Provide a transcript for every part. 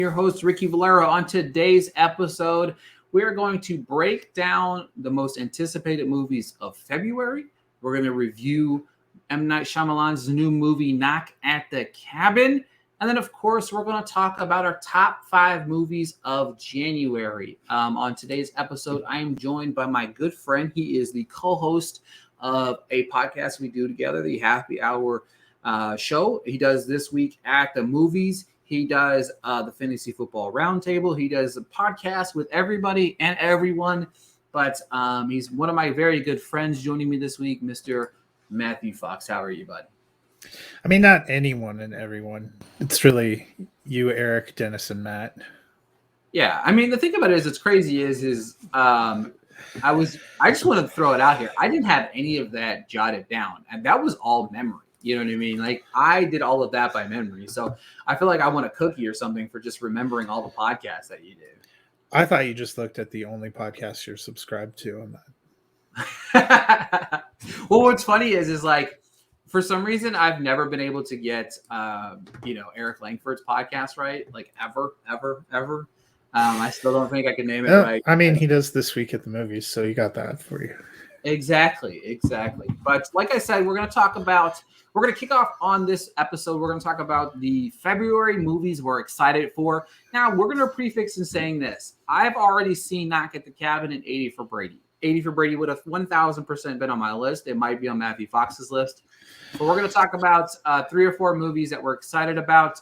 Your host, Ricky Valero. On today's episode, we are going to break down the most anticipated movies of February. We're going to review M. Night Shyamalan's new movie, Knock at the Cabin. And then, of course, we're going to talk about our top 5 movies of January. On today's episode, I am joined by my good friend. He is the co-host of a podcast we do together, the Happy Hour show. He does This Week at the Movies. He does the Fantasy Football Roundtable. He does a podcast with everybody and everyone. But he's one of my very good friends joining me this week, Mr. Matthew Fox. How are you, bud? I mean, not anyone and everyone. It's really you, Eric, Dennis, and Matt. Yeah, I mean, the thing about it is, it's crazy I just want to throw it out here. I didn't have any of that jotted down, and that was all memory. You know what I mean? Like, I did all of that by memory. So I feel like I want a cookie or something for just remembering all the podcasts that you did. I thought you just looked at the only podcast you're subscribed to on that. Well, what's funny is like, for some reason, I've never been able to get, Eric Langford's podcast right. Like, ever. I still don't think I can name it right. I mean, he does This Week at the Movies, so you got that for you. Exactly. But like I said, we're going to kick off on this episode. We're going to talk about the February movies we're excited for. Now, we're going to prefix in saying this. I've already seen Knock at the Cabin and 80 for Brady. 80 for Brady would have 1,000% been on my list. It might be on Matthew Fox's list. But we're going to talk about 3 or 4 movies that we're excited about.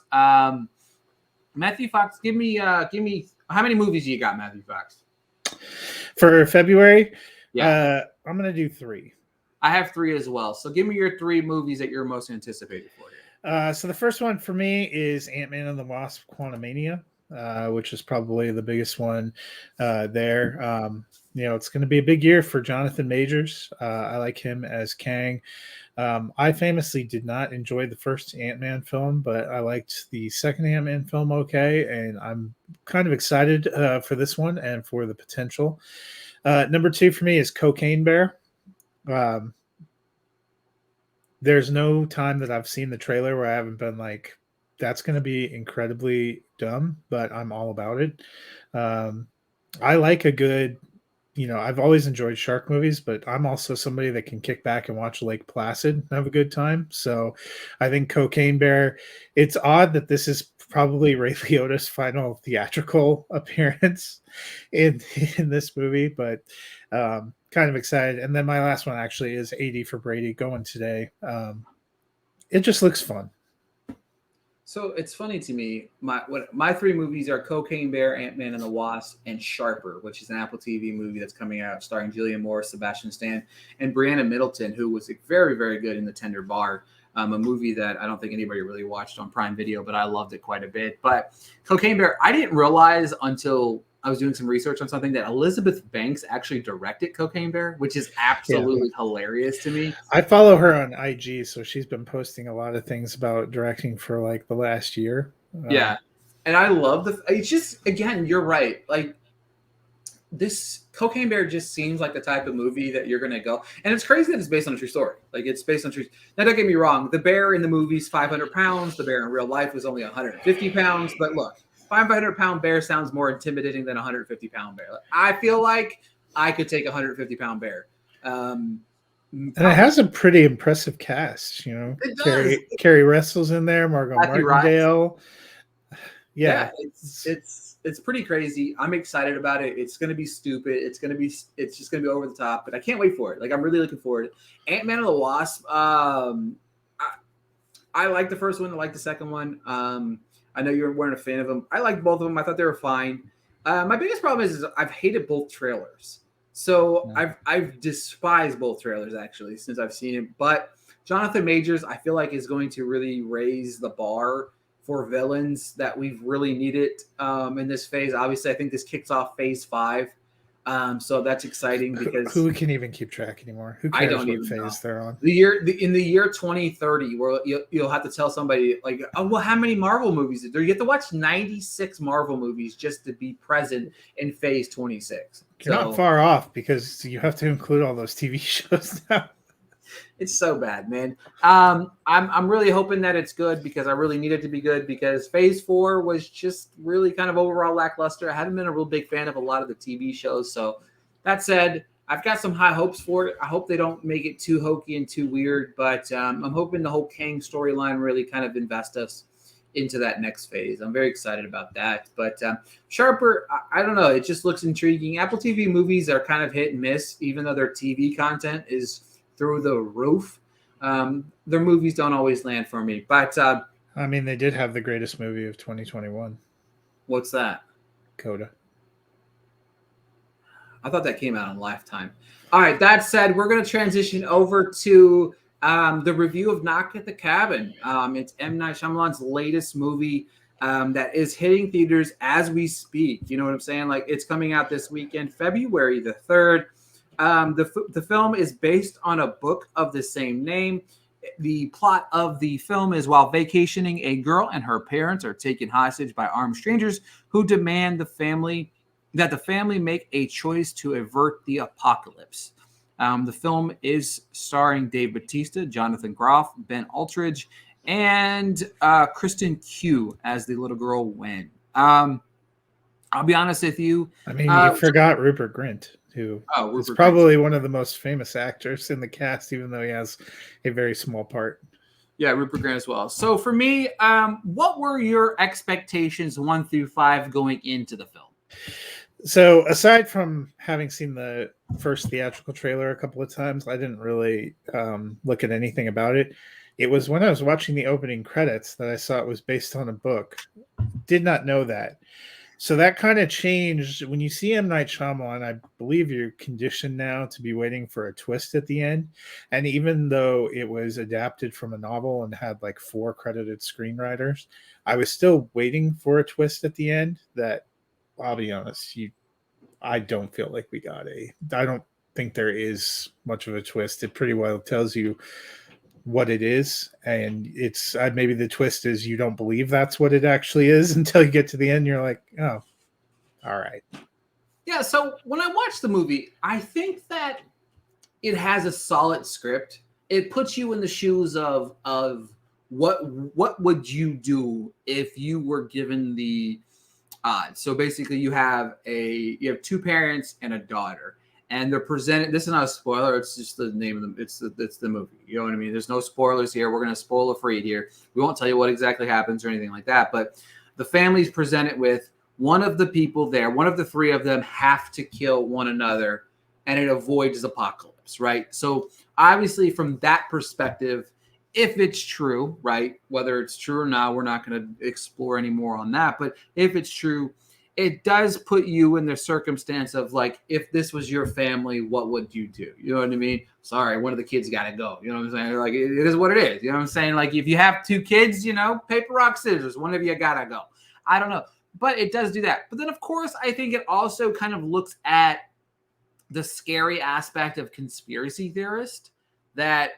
Matthew Fox, give me how many movies you got, Matthew Fox? For February? Yeah. I'm going to do 3. I have 3 as well. So give me your 3 movies that you're most anticipated for here. So the first one for me is Ant-Man and the Wasp: Quantumania, which is probably the biggest one there. It's going to be a big year for Jonathan Majors. I like him as Kang. I famously did not enjoy the first Ant-Man film, but I liked the second Ant-Man film okay, and I'm kind of excited for this one and for the potential. Number 2 for me is Cocaine Bear. There's no time that I've seen the trailer where I haven't been like, that's going to be incredibly dumb, but I'm all about it. I like a good, I've always enjoyed shark movies, but I'm also somebody that can kick back and watch Lake Placid and have a good time. So I think Cocaine Bear, it's odd that this is probably Ray Liotta's final theatrical appearance in this movie, but kind of excited. And then my last one actually is 80 for Brady, going today. It just looks fun. So it's funny to me. My 3 movies are Cocaine Bear, Ant-Man and the Wasp, and Sharper, which is an Apple TV movie that's coming out starring Julianne Moore, Sebastian Stan, and Brianna Middleton, who was very, very good in The Tender Bar, a movie that I don't think anybody really watched on Prime Video, but I loved it quite a bit. But Cocaine Bear, I didn't realize until I was doing some research on something that Elizabeth Banks actually directed Cocaine Bear, which is absolutely hilarious to me. I follow her on IG, so she's been posting a lot of things about directing for like the last year. Yeah. And I love it's just, again, you're right. Like, this Cocaine Bear just seems like the type of movie that you're going to go. And it's crazy that it's based on a true story. Like, it's based on true. Now, don't get me wrong. The bear in the movie's 500 pounds. The bear in real life was only 150 pounds. But look, 500-pound bear sounds more intimidating than a 150-pound bear. I feel like I could take a 150-pound bear. And it has a pretty impressive cast, It does. Carrie Russell's in there, Margot Martindale. Yeah, it's pretty crazy. I'm excited about it. It's going to be stupid. It's just going to be over the top, but I can't wait for it. Like, I'm really looking forward. Ant-Man and the Wasp. I like the first one. I like the second one. I know you weren't a fan of them. I liked both of them. I thought they were fine. My biggest problem is I've hated both trailers. So I've despised both trailers, actually, since I've seen it. But Jonathan Majors, I feel like, is going to really raise the bar for villains that we've really needed in this phase. Obviously, I think this kicks off phase 5. So that's exciting because who can even keep track anymore? Who cares what phase they're on? In the year 2030, where you'll have to tell somebody like, oh, well, how many Marvel movies is there? You have to watch 96 Marvel movies just to be present in phase 26. You're not far off because you have to include all those TV shows now. It's so bad, man. I'm really hoping that it's good because I really need it to be good because Phase Four was just really kind of overall lackluster. I haven't been a real big fan of a lot of the TV shows. So that said, I've got some high hopes for it. I hope they don't make it too hokey and too weird, but I'm hoping the whole Kang storyline really kind of invest us into that next phase. I'm very excited about that. But Sharper, I don't know. It just looks intriguing. Apple TV movies are kind of hit and miss, even though their TV content is through the roof. Their movies don't always land for me. But I mean, they did have the greatest movie of 2021, what's that? Coda. I thought that came out on Lifetime. All right. That said, we're going to transition over to the review of Knock at the Cabin. It's M. Night Shyamalan's latest movie that is hitting theaters as we speak. You know what I'm saying? Like, it's coming out this weekend, February the 3rd. The film is based on a book of the same name. The plot of the film is while vacationing, a girl and her parents are taken hostage by armed strangers who demand that the family make a choice to avert the apocalypse. The film is starring Dave Bautista, Jonathan Groff, Ben Aldridge, and Kristen Q as the little girl Wen. I'll be honest with you. I mean, you forgot Rupert Grint, who is probably one of the most famous actors in the cast, even though he has a very small part. Yeah, Rupert Grint as well. So for me, what were your expectations 1 through 5 going into the film? So aside from having seen the first theatrical trailer a couple of times, I didn't really look at anything about it. It was when I was watching the opening credits that I saw it was based on a book. Did not know that. So that kind of changed. When you see M. Night Shyamalan, I believe you're conditioned now to be waiting for a twist at the end. And even though it was adapted from a novel and had like 4 credited screenwriters, I was still waiting for a twist at the end that, I'll be honest, I don't feel like we got I don't think there is much of a twist. It pretty well tells you what it is, and it's maybe the twist is you don't believe that's what it actually is until you get to the end. You're like, oh, all right. Yeah. So when I watched the movie, I think that it has a solid script. It puts you in the shoes of what would you do if you were given the odds. So basically, you have 2 parents and a daughter, and they're presented. This is not a spoiler. It's just the name of them. It's the movie. You know what I mean? There's no spoilers here. We're gonna spoiler free here. We won't tell you what exactly happens or anything like that. But the family's presented with one of the people there. One of the 3 of them have to kill one another, and it avoids apocalypse. Right. So obviously, from that perspective, if it's true, right, whether it's true or not, we're not going to explore any more on that. But if it's true, it does put you in the circumstance of like, if this was your family, what would you do? You know what I mean? Sorry, one of the kids got to go. You know what I'm saying? Like, it is what it is. You know what I'm saying? Like, if you have 2 kids, paper, rock, scissors, one of you got to go. I don't know. But it does do that. But then, of course, I think it also kind of looks at the scary aspect of conspiracy theorists that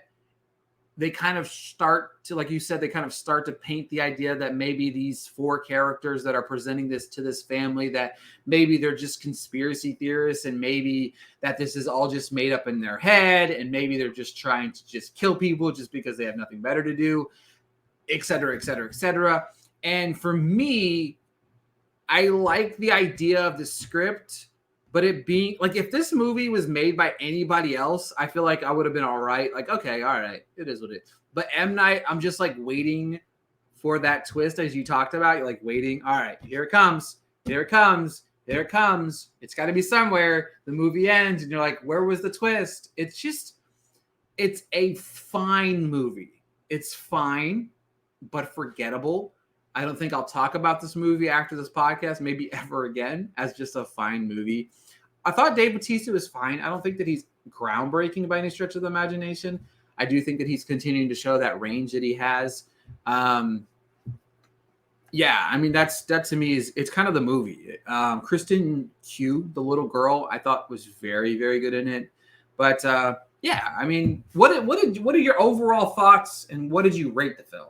they kind of start to, like you said, they kind of start to paint the idea that maybe these 4 characters that are presenting this to this family, that maybe they're just conspiracy theorists, and maybe that this is all just made up in their head, and maybe they're just trying to just kill people just because they have nothing better to do, et cetera, et cetera, et cetera. And for me, I like the idea of the script, but it being like, if this movie was made by anybody else, I feel like I would have been all right. Like, okay, all right, it is what it is. But M. Night, I'm just like waiting for that twist, as you talked about. You're like waiting. All right, here it comes. Here it comes. There it comes. It's got to be somewhere. The movie ends, and you're like, where was the twist? It's a fine movie. It's fine, but forgettable. I don't think I'll talk about this movie after this podcast, maybe ever again, as just a fine movie. I thought Dave Bautista was fine. I don't think that he's groundbreaking by any stretch of the imagination. I do think that he's continuing to show that range that he has. Yeah, I mean, that to me it's kind of the movie. Kristen Q, the little girl, I thought was very, very good in it. But yeah, I mean, what are your overall thoughts, and what did you rate the film?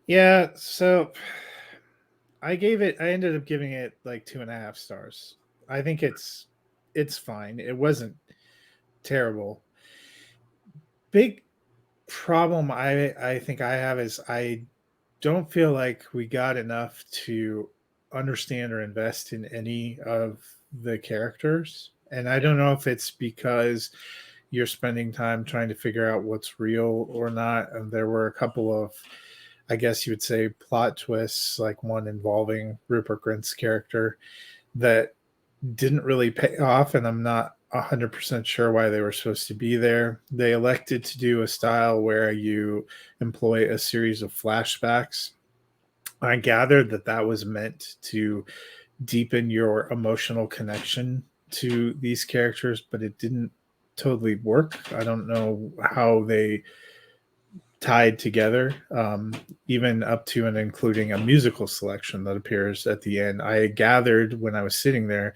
Yeah, so I ended up giving it like 2.5 stars. I think it's fine. It wasn't terrible. big problem I think I have is I don't feel like we got enough to understand or invest in any of the characters. And I don't know if it's because you're spending time trying to figure out what's real or not. And there were a couple of, I guess you would say, plot twists, like one involving Rupert Grint's character that didn't really pay off. And I'm not 100% sure why they were supposed to be there. They elected to do a style where you employ a series of flashbacks. I gathered that that was meant to deepen your emotional connection to these characters, but it didn't totally work. I don't know how they tied together, even up to and including a musical selection that appears at the end. I gathered when I was sitting there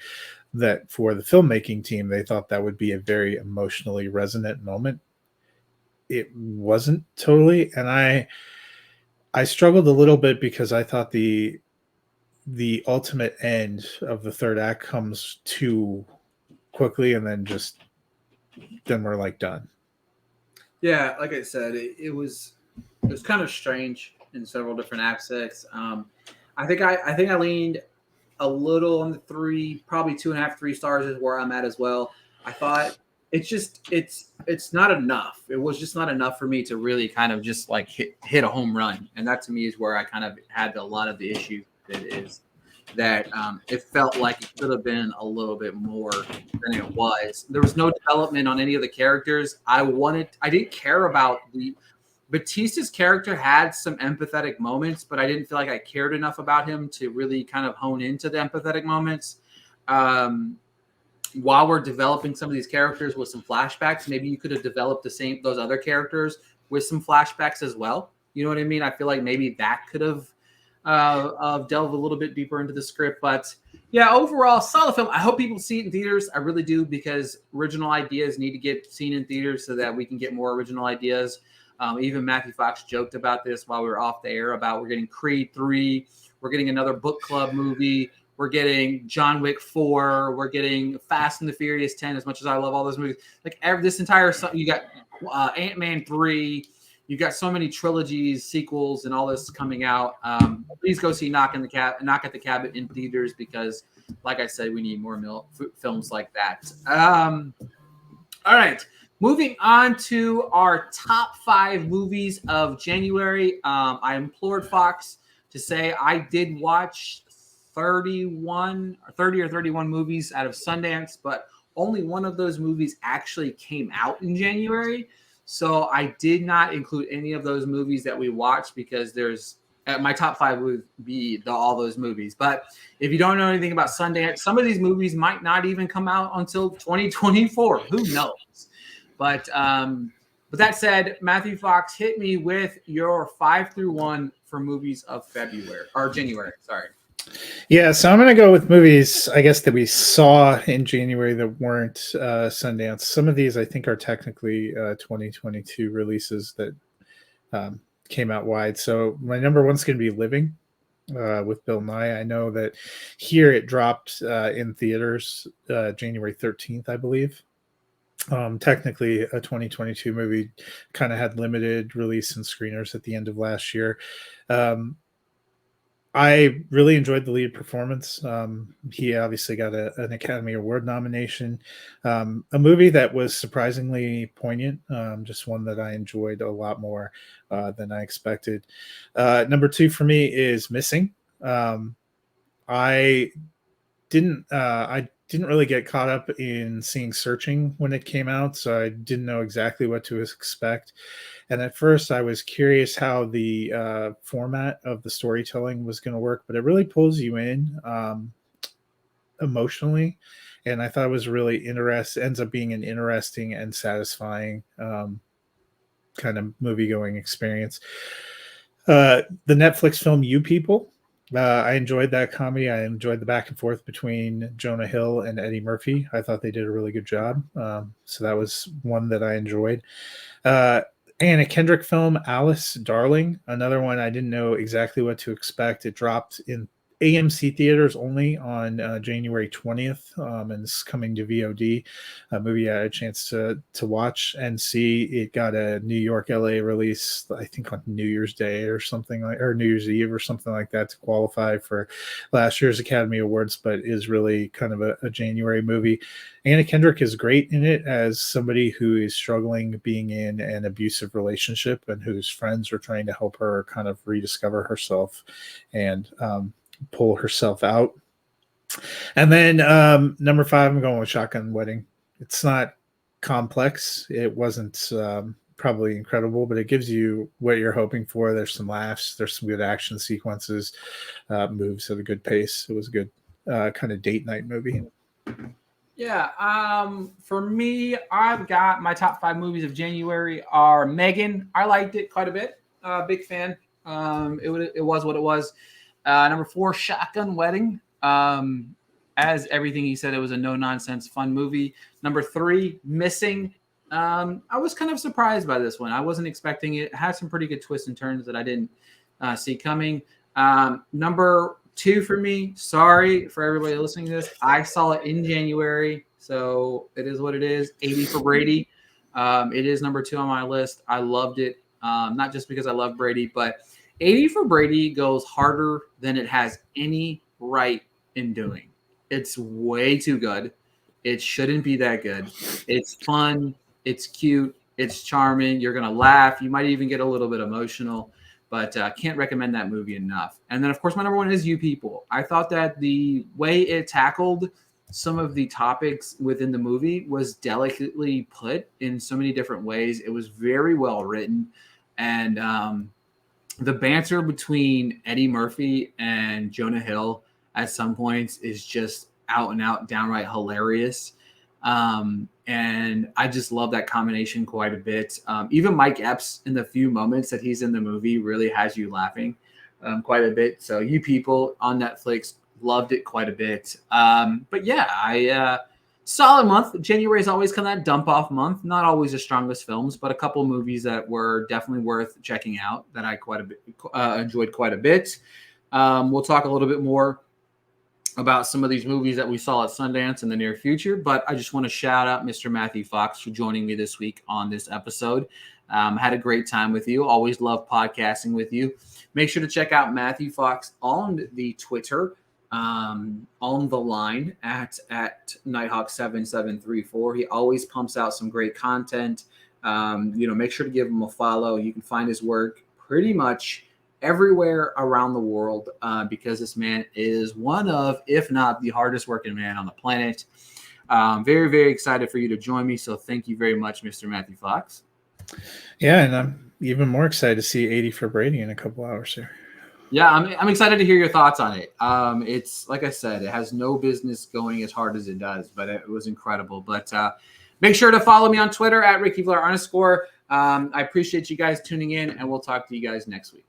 that for the filmmaking team, they thought that would be a very emotionally resonant moment. It wasn't totally, and I struggled a little bit because I thought the ultimate end of the third act comes too quickly, and then we're like done. Yeah, like I said, it was kind of strange in several different aspects. I think I leaned a little on the three, probably 2.5, 3 stars is where I'm at as well. I thought it's not enough. It was just not enough for me to really kind of just like hit a home run, and that to me is where I kind of had a lot of the issue. That is that it felt like it could have been a little bit more than it was. There was no development on any of the characters. I didn't care about the Batista's character had some empathetic moments, but I didn't feel like I cared enough about him to really kind of hone into the empathetic moments. While we're developing some of these characters with some flashbacks, maybe you could have developed those other characters with some flashbacks as well. You know what I mean? I feel like maybe that could have delved a little bit deeper into the script. But yeah, overall, solid film. I hope people see it in theaters. I really do, because original ideas need to get seen in theaters so that we can get more original ideas. Even Matthew Fox joked about this while we were off the air about we're getting Creed 3, we're getting another book club movie, we're getting John Wick 4, we're getting Fast and the Furious 10. As much as I love all those movies, like this entire you got Ant-Man 3. You got so many trilogies, sequels, and all this coming out. Please go see Knock at the Cabin in theaters, because, like I said, we need more films like that. All right, moving on to our top 5 movies of January. I implored Fox to say I did watch 30 or 31 movies out of Sundance, but only one of those movies actually came out in January. So I did not include any of those movies that we watched, because my top 5 would be all those movies. But if you don't know anything about Sundance, some of these movies might not even come out until 2024. Who knows? But that said, Matthew Fox, hit me with your 5 through 1 for movies of January. Sorry. Yeah, so I'm going to go with movies, I guess, that we saw in January that weren't Sundance. Some of these I think are technically 2022 releases that came out wide. So my number one's going to be Living with Bill Nye. I know that here it dropped in theaters January 13th, I believe. Technically a 2022 movie, kind of had limited release and screeners at the end of last year. I really enjoyed the lead performance. He obviously got an Academy Award nomination. A movie that was surprisingly poignant, just one that I enjoyed a lot more than I expected. Number 2 for me is Missing. I didn't really get caught up in seeing Searching when it came out, so I didn't know exactly what to expect. And at first, I was curious how the format of the storytelling was going to work, but it really pulls you in emotionally. And I thought it was really interesting, ends up being an interesting and satisfying kind of movie-going experience. The Netflix film You People. I enjoyed that comedy. I enjoyed the back and forth between Jonah Hill and Eddie Murphy. I thought they did a really good job. So that was one that I enjoyed. Anna Kendrick film, Alice, Darling. Another one I didn't know exactly what to expect. It dropped in AMC theaters only on January 20th, and it's coming to VOD. A movie I had a chance to watch and see. It got a New York, LA release, I think on New Year's Day or something or New Year's Eve or something like that to qualify for last year's Academy Awards, but is really kind of a January movie. Anna Kendrick is great in it as somebody who is struggling being in an abusive relationship and whose friends are trying to help her kind of rediscover herself and pull herself out. And then number 5, I'm going with Shotgun Wedding. It's not complex. It wasn't probably incredible, but it gives you what you're hoping for. There's some laughs. There's some good action sequences, moves at a good pace. It was a good kind of date night movie. Yeah, for me, I've got my top 5 movies of January are Megan. I liked it quite a bit. Big fan. It was what it was. Number 4, Shotgun Wedding. As everything he said, it was a no-nonsense, fun movie. Number 3, Missing. I was kind of surprised by this one. I wasn't expecting it. It had some pretty good twists and turns that I didn't see coming. Number 2 for me, sorry for everybody listening to this, I saw it in January, so it is what it is. 80 for Brady. It is number 2 on my list. I loved it, not just because I love Brady, but 80 for Brady goes harder than it has any right in doing. It's way too good. It shouldn't be that good. It's fun. It's cute. It's charming. You're going to laugh. You might even get a little bit emotional, but can't recommend that movie enough. And then, of course, my number 1 is You People. I thought that the way it tackled some of the topics within the movie was delicately put in so many different ways. It was very well written. And the banter between Eddie Murphy and Jonah Hill at some points is just out and out, downright hilarious. And I just love that combination quite a bit. Even Mike Epps, in the few moments that he's in the movie, really has you laughing quite a bit. So You People on Netflix, loved it quite a bit. But yeah, solid month. January is always kind of that dump off month. Not always the strongest films, but a couple movies that were definitely worth checking out that I enjoyed quite a bit. We'll talk a little bit more about some of these movies that we saw at Sundance in the near future, but I just want to shout out Mr. Matthew Fox for joining me this week on this episode. Had a great time with you. Always love podcasting with you. Make sure to check out Matthew Fox on the Twitter, on the line at Nighthawk7734. He always pumps out some great content. Make sure to give him a follow. You can find his work pretty much everywhere around the world because this man is one of, if not the hardest working man on the planet. Very, very excited for you to join me. So thank you very much, Mr. Matthew Fox. Yeah, and I'm even more excited to see 80 for Brady in a couple hours here. Yeah, I'm excited to hear your thoughts on it. It's like I said, it has no business going as hard as it does, but it was incredible. But make sure to follow me on Twitter at @RickyVlar_. I appreciate you guys tuning in, and we'll talk to you guys next week.